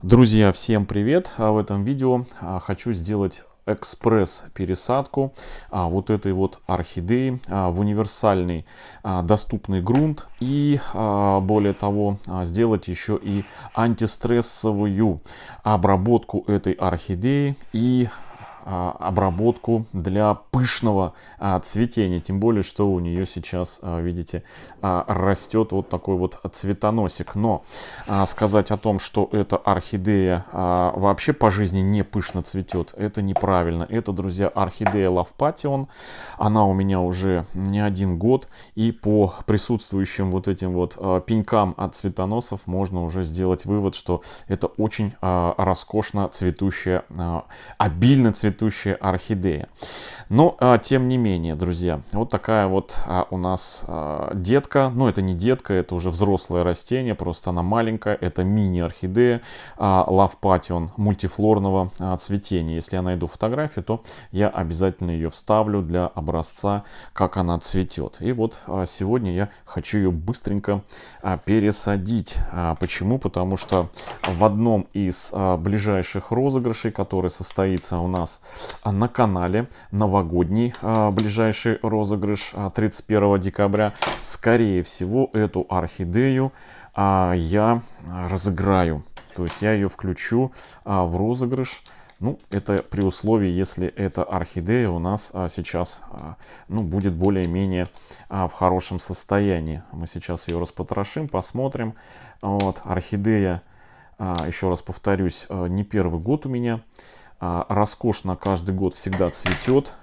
Друзья, всем привет! В этом видео хочу сделать экспресс-пересадку вот этой вот орхидеи в универсальный доступный грунт и более того сделать еще и антистрессовую обработку этой орхидеи и обработку для пышного цветения. Тем более, что у нее сейчас, видите, растет вот такой вот цветоносик. Но сказать о том, что эта орхидея вообще по жизни не пышно цветет, это неправильно. Это, друзья, орхидея Love Passion. Она у меня уже не один год. И по присутствующим вот этим вот пенькам от цветоносов можно уже сделать вывод, что это очень роскошно цветущая, обильно цветущая орхидея. Но, тем не менее, друзья, вот такая вот у нас детка. Ну, это не детка, это уже взрослое растение, просто она маленькая. Это мини-орхидея Love Passion мультифлорного цветения. Если я найду фотографию, то я обязательно ее вставлю для образца, как она цветет. И вот сегодня я хочу ее быстренько пересадить. Почему? Потому что в одном из ближайших розыгрышей, который состоится у нас на канале, новогодний ближайший розыгрыш 31 декабря, скорее всего, эту орхидею я разыграю. То есть я ее включу в розыгрыш. Ну, это при условии, если эта орхидея у нас сейчас будет более-менее в хорошем состоянии. Мы сейчас ее распотрошим, посмотрим. Вот, орхидея, еще раз повторюсь, не первый год у меня. Роскошно каждый год всегда цветет,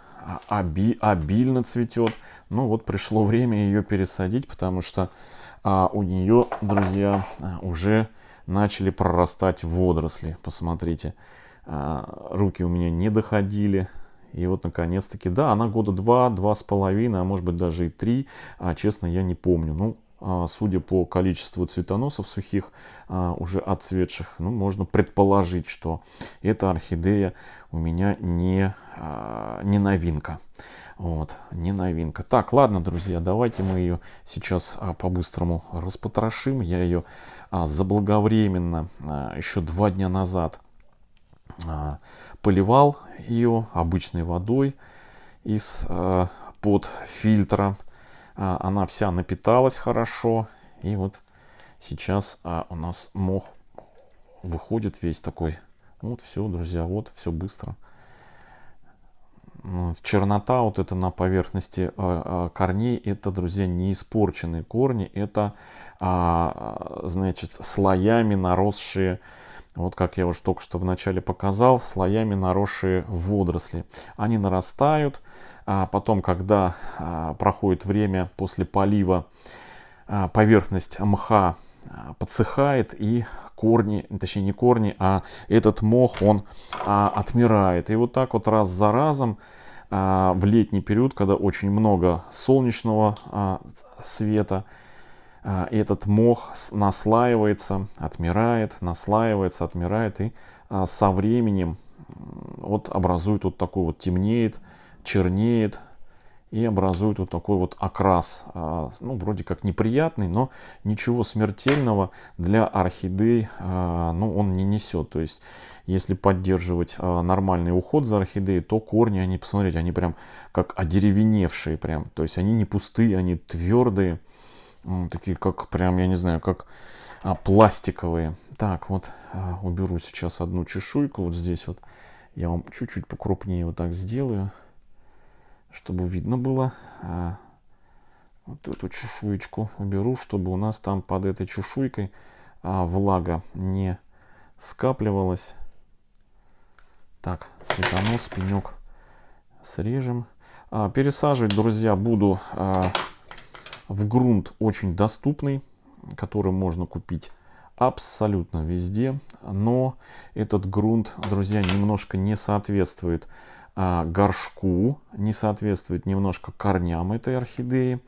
обильно цветет. Ну вот пришло время ее пересадить, потому что у нее, друзья, уже начали прорастать водоросли. Посмотрите, руки у меня не доходили. И вот наконец-таки, да, она года 2-2,5, а может быть даже и 3. Честно, я не помню. Ну, судя по количеству цветоносов сухих, уже отцветших, можно предположить, что эта орхидея у меня не новинка. Вот, не новинка. Так, ладно, друзья, давайте мы ее сейчас по-быстрому распотрошим. Я ее заблаговременно еще 2 дня назад поливал ее обычной водой из-под фильтра. Она вся напиталась хорошо. И вот сейчас у нас мох выходит весь такой. Вот все, друзья, вот все быстро. Чернота вот это на поверхности корней, это, друзья, не испорченные корни. Это, значит, слоями наросшие, вот как я уже только что вначале показал, слоями наросшие водоросли. Они нарастают. Потом, когда проходит время после полива, поверхность мха подсыхает, и корни, точнее не корни, а этот мох, он отмирает. И вот так вот раз за разом в летний период, когда очень много солнечного света, этот мох наслаивается, отмирает, наслаивается, отмирает, и со временем вот образует вот такой вот, темнеет, чернеет и образует вот такой вот окрас. Вроде как неприятный, но ничего смертельного для орхидей он не несет. То есть, если поддерживать нормальный уход за орхидеей, то корни, они, посмотрите, они прям как одеревеневшие прям. То есть, они не пустые, они твердые, такие как прям, я не знаю, как пластиковые. Так, вот уберу сейчас одну чешуйку вот здесь вот. Я вам чуть-чуть покрупнее вот так сделаю, чтобы видно было. Вот эту чешуечку уберу, чтобы у нас там под этой чешуйкой влага не скапливалась. Так, цветонос, пенек срежем. Пересаживать, друзья, буду в грунт очень доступный, который можно купить абсолютно везде. Но этот грунт, друзья, немножко не соответствует горшку, не соответствует немножко корням этой орхидеи,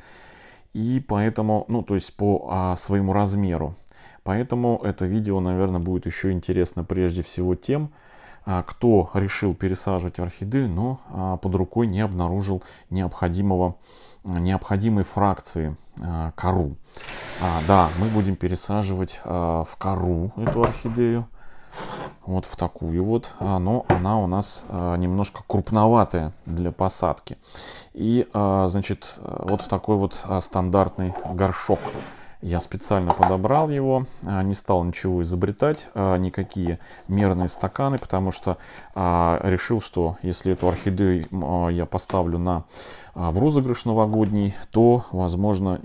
и поэтому, то есть по своему размеру. Поэтому это видео, наверное, будет еще интересно прежде всего тем, кто решил пересаживать орхидею, но под рукой не обнаружил необходимой фракции кору. Да, мы будем пересаживать в кору эту орхидею. вот в такую вот, но она у нас немножко крупноватая для посадки. И, значит, вот в такой вот стандартный горшок. Я специально подобрал его, не стал ничего изобретать, никакие мерные стаканы, потому что решил, что если эту орхидею я поставлю в розыгрыш новогодний, то, возможно,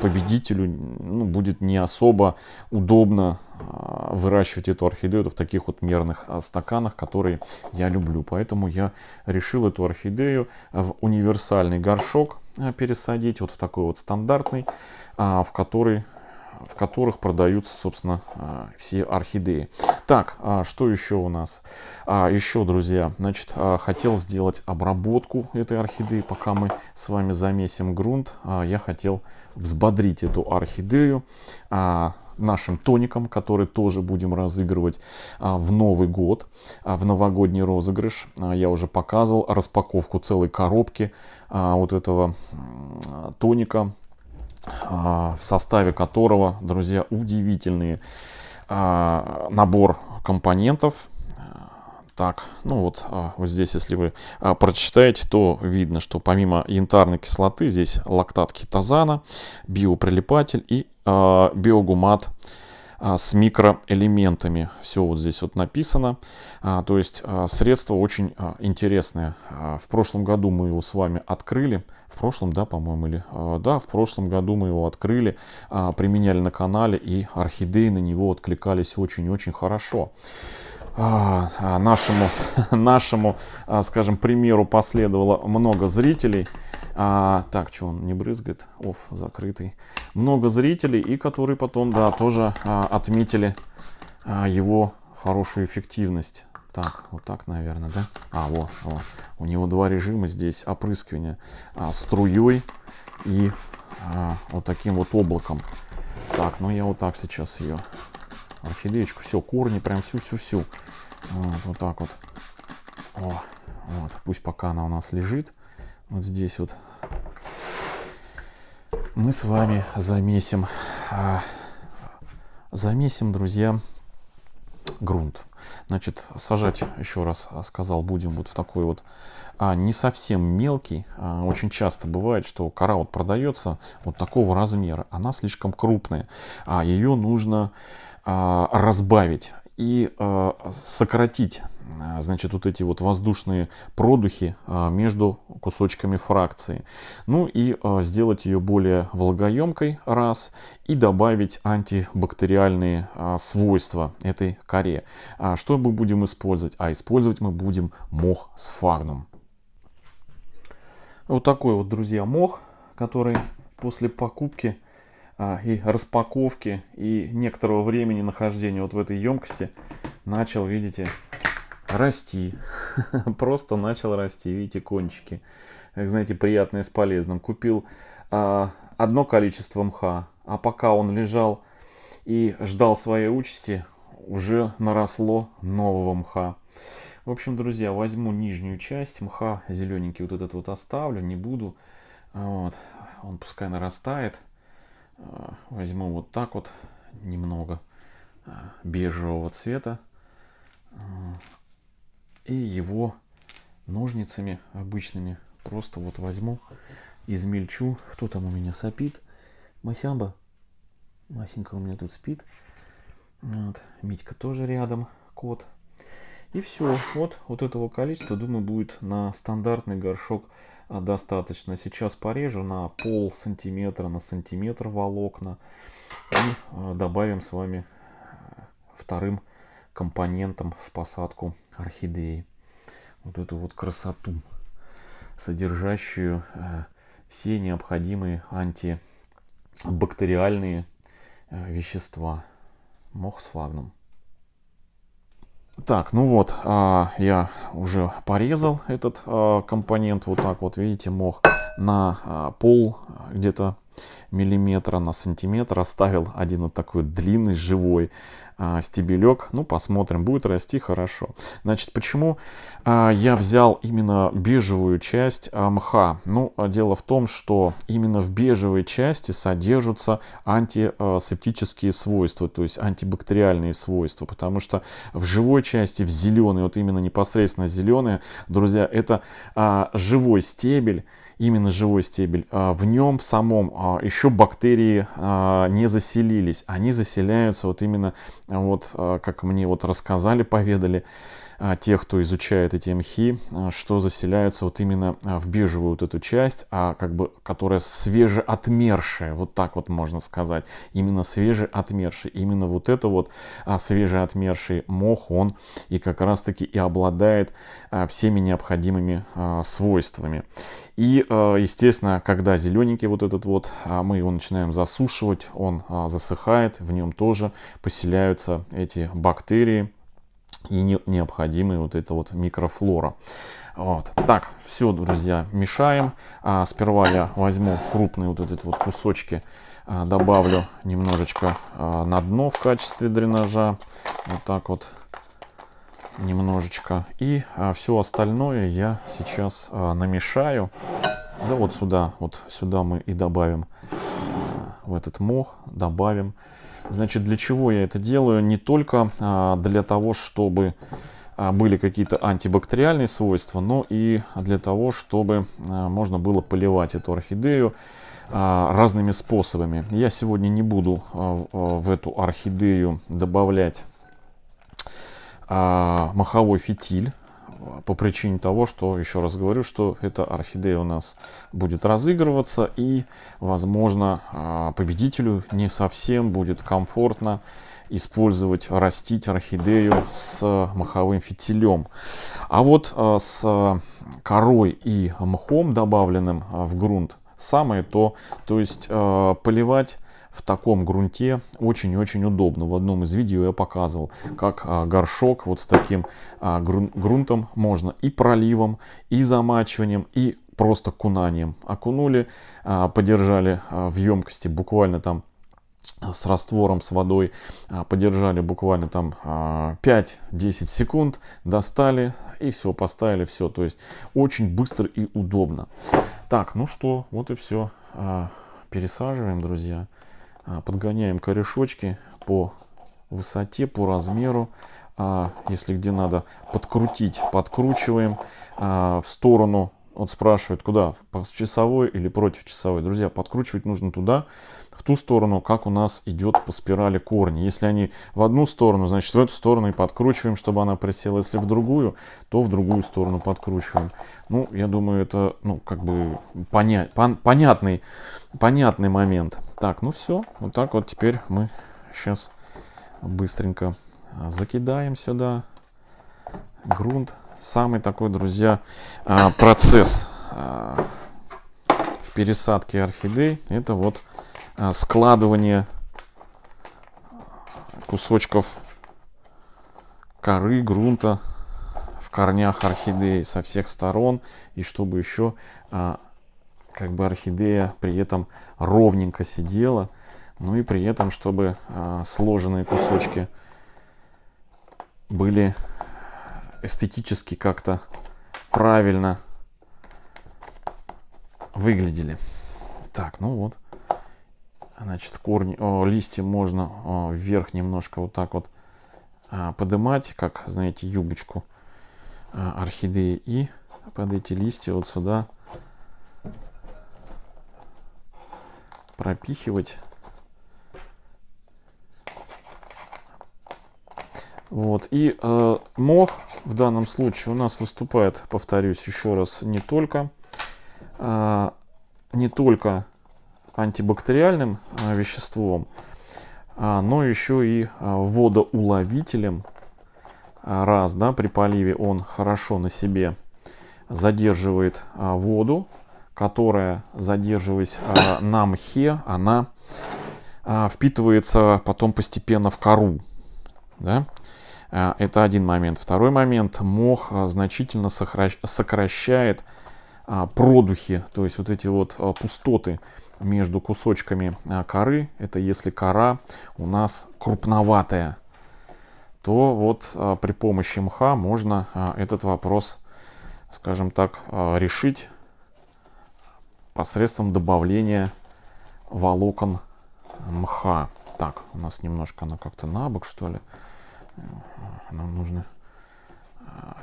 победителю будет не особо удобно выращивать эту орхидею в таких вот мерных стаканах, которые я люблю. Поэтому я решил эту орхидею в универсальный горшок пересадить, вот в такой вот стандартный, в которых продаются, собственно, все орхидеи. Так, что еще у нас? Еще, друзья, значит, хотел сделать обработку этой орхидеи, пока мы с вами замесим грунт. Я хотел взбодрить эту орхидею нашим тоником, который тоже будем разыгрывать в Новый год, в новогодний розыгрыш. Я уже показывал распаковку целой коробки вот этого тоника, в составе которого, друзья, удивительный набор компонентов. Так, ну вот здесь, если вы прочитаете, то видно, что помимо янтарной кислоты здесь лактат хитозана, биоприлипатель и биогумат с микроэлементами. Все вот здесь вот написано. То есть средство очень интересное. В прошлом году мы его с вами открыли. В прошлом, да, по-моему, или... Да, в прошлом году мы его открыли, применяли на канале, и орхидеи на него откликались очень-очень хорошо. Нашему, скажем, примеру последовало много зрителей. Так, что он не брызгает? Офф, закрытый. Много зрителей, и которые потом, да, тоже отметили его хорошую эффективность. Так, вот так, наверное, да? Вот. У него два режима здесь опрыскивания струей и вот таким вот облаком. Так, ну я вот так сейчас ее орхидеечку, все, корни, прям всю. Вот так вот. Вот. Пусть пока она у нас лежит. Вот здесь вот мы с вами замесим, друзья, грунт. Значит, сажать, еще раз сказал, будем вот в такой вот не совсем мелкий. Очень часто бывает, что кора вот продается вот такого размера. Она слишком крупная. Ее нужно разбавить и сократить, значит, вот эти вот воздушные продухи между кусочками фракции. Ну и сделать ее более влагоемкой, раз, и добавить антибактериальные свойства этой коре. Что мы будем использовать? Использовать мы будем мох сфагнум. Вот такой вот, друзья, мох, который после покупки и распаковки и некоторого времени нахождения вот в этой емкости начал, видите, расти. Просто начал расти. Видите, кончики. Как, знаете, приятное с полезным. Купил одно количество мха, а пока он лежал и ждал своей участи, уже наросло нового мха. В общем, друзья, возьму нижнюю часть мха, зелененький вот этот вот оставлю, не буду. Вот. Он пускай нарастает. Возьму вот так вот немного бежевого цвета и его ножницами обычными просто вот возьму, измельчу. Кто там у меня сопит? Масямба. Масенька у меня тут спит. Вот. Митька тоже рядом, кот. И все. Вот этого количества, думаю, будет на стандартный горшок достаточно. Сейчас порежу на полсантиметра на сантиметр волокна и добавим с вами вторым компонентом в посадку орхидеи. Вот эту вот красоту, содержащую все необходимые антибактериальные вещества. Мох сфагнум. Так, ну вот, я уже порезал этот компонент, вот так вот, видите, мох на пол где-то миллиметра на сантиметр, оставил один вот такой длинный, живой, стебелек. Ну, посмотрим, будет расти хорошо. Значит, почему я взял именно бежевую часть мха? Ну, дело в том, что именно в бежевой части содержатся антисептические свойства, то есть антибактериальные свойства, потому что в живой части, в зеленой, вот именно непосредственно зеленая, друзья, это живой стебель, именно живой стебель. В нем в самом еще бактерии не заселились, они заселяются вот именно, вот как мне вот рассказали, поведали тех, кто изучает эти мхи, что заселяются вот именно в бежевую вот эту часть, как бы, которая свежеотмершая, вот так вот можно сказать, именно свежеотмерший, именно вот это вот свежеотмерший мох, он и как раз таки и обладает всеми необходимыми свойствами. И, естественно, когда зелененький вот этот вот, мы его начинаем засушивать, он засыхает, в нем тоже поселяются эти бактерии и необходимая вот эта вот микрофлора. Вот. Так, все, друзья, мешаем. Сперва я возьму крупные вот эти вот кусочки, добавлю немножечко на дно в качестве дренажа. Вот так вот немножечко. И все остальное я сейчас намешаю. Да вот сюда мы и добавим в этот мох, добавим. Значит, для чего я это делаю? Не только для того, чтобы были какие-то антибактериальные свойства, но и для того, чтобы можно было поливать эту орхидею разными способами. Я сегодня не буду в эту орхидею добавлять моховой фитиль. По причине того, что, еще раз говорю, что эта орхидея у нас будет разыгрываться, и, возможно, победителю не совсем будет комфортно растить орхидею с моховым фитилем. А вот с корой и мхом, добавленным в грунт, самое то. То есть поливать в таком грунте очень-очень удобно. В одном из видео я показывал, как горшок вот с таким грунтом можно и проливом, и замачиванием, и просто кунанием. Окунули, подержали в емкости буквально там с раствором, с водой, подержали буквально там 5-10 секунд, достали и все, поставили, все. То есть очень быстро и удобно. Так, ну что, вот и все. Пересаживаем, друзья. Подгоняем корешочки по высоте, по размеру. Если где надо подкрутить, подкручиваем в сторону. Вот спрашивают, куда? По часовой или против часовой? Друзья, подкручивать нужно туда, в ту сторону, как у нас идет по спирали корни. Если они в одну сторону, значит в эту сторону и подкручиваем, чтобы она присела. Если в другую, то в другую сторону подкручиваем. Ну, я думаю, это, ну, как бы понятный момент. Так, ну все. Вот так вот теперь мы сейчас быстренько закидаем сюда грунт. Самый такой, друзья, процесс в пересадке орхидей — это вот складывание кусочков коры, грунта в корнях орхидеи со всех сторон, и чтобы еще как бы орхидея при этом ровненько сидела, ну и при этом чтобы сложенные кусочки были эстетически как-то правильно выглядели. Так, ну вот. Значит, листья можно вверх немножко вот так вот поднимать, как, знаете, юбочку орхидеи. И под эти листья вот сюда пропихивать. Вот. И мох в данном случае у нас выступает, повторюсь еще раз, не только антибактериальным веществом, но еще и водоуловителем. Раз, да, при поливе он хорошо на себе задерживает воду, которая, задерживаясь на мхе, она впитывается потом постепенно в кору. Да? Это один момент. Второй момент. Мох значительно сокращает продухи, то есть вот эти вот пустоты между кусочками коры. Это если кора у нас крупноватая. то вот при помощи мха можно этот вопрос, скажем так, решить посредством добавления волокон мха. Так, у нас немножко она как-то на бок, что ли. Нам нужно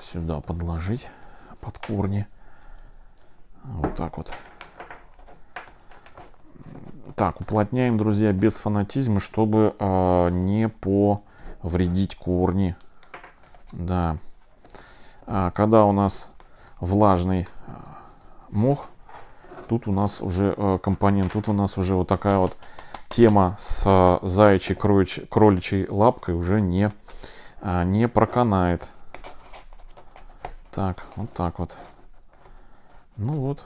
сюда подложить под корни. Вот так вот. Так, уплотняем, друзья, без фанатизма, чтобы не повредить корни. Да. Когда у нас влажный мох, тут у нас уже компонент, тут у нас уже вот такая вот тема с заячьей кроличьей лапкой уже не проканает. Так, вот так вот. Ну вот,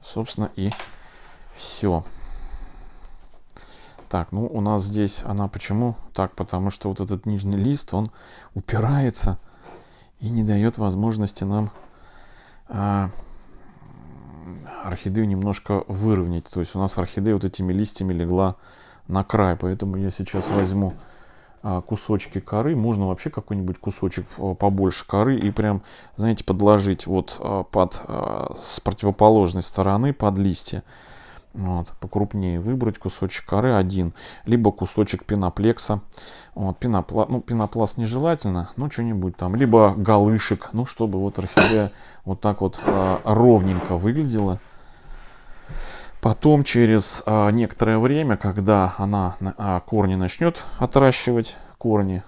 собственно, и все. Так, ну у нас здесь она почему? Так, потому что вот этот нижний лист, он упирается и не дает возможности нам орхидею немножко выровнять. То есть у нас орхидея вот этими листьями легла на край. Поэтому я сейчас возьму кусочки коры. Можно вообще какой-нибудь кусочек побольше коры и прям, знаете, подложить вот с противоположной стороны под листья. Вот, покрупнее выбрать кусочек коры один, либо кусочек пеноплекса. Вот, пенопласт нежелательно, но что-нибудь там, либо галышек, ну, чтобы вот орхидея вот так вот ровненько выглядела. Потом через некоторое время, когда она корни начнет отращивать, корни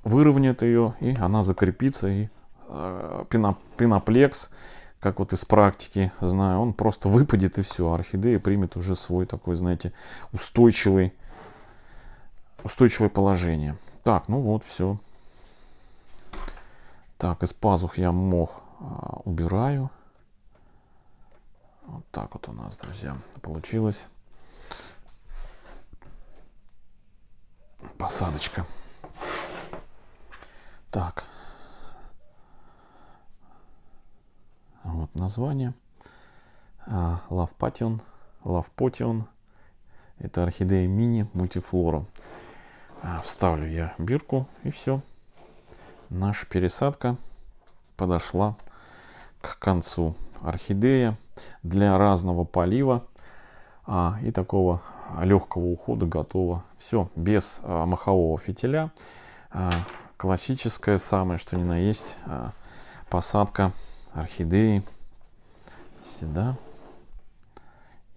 выровняет ее, и она закрепится, и пеноплекс, как вот из практики знаю, он просто выпадет, и все. Орхидея примет уже свой такой, знаете, устойчивое положение. Так, ну вот, все. Так, из пазух я мох убираю. Вот так вот у нас, друзья, получилась посадочка. Так. Вот название. Love Potion. Это орхидея мини мультифлора. Вставлю я бирку, и все. Наша пересадка подошла к концу. Орхидея для разного полива и такого легкого ухода готова. Все, без махового фитиля. Классическая, самое что ни на есть, посадка орхидеи сюда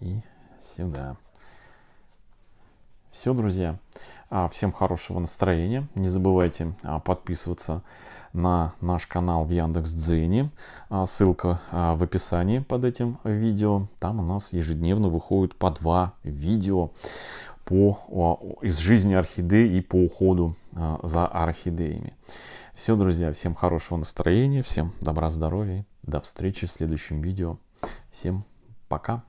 и сюда. Все, друзья. Всем хорошего настроения. Не забывайте подписываться на наш канал в Яндекс.Дзене. Ссылка в описании под этим видео. Там у нас ежедневно выходит по 2 видео из жизни орхидей и по уходу за орхидеями. Все, друзья. Всем хорошего настроения. Всем добра, здоровья. До встречи в следующем видео. Всем пока.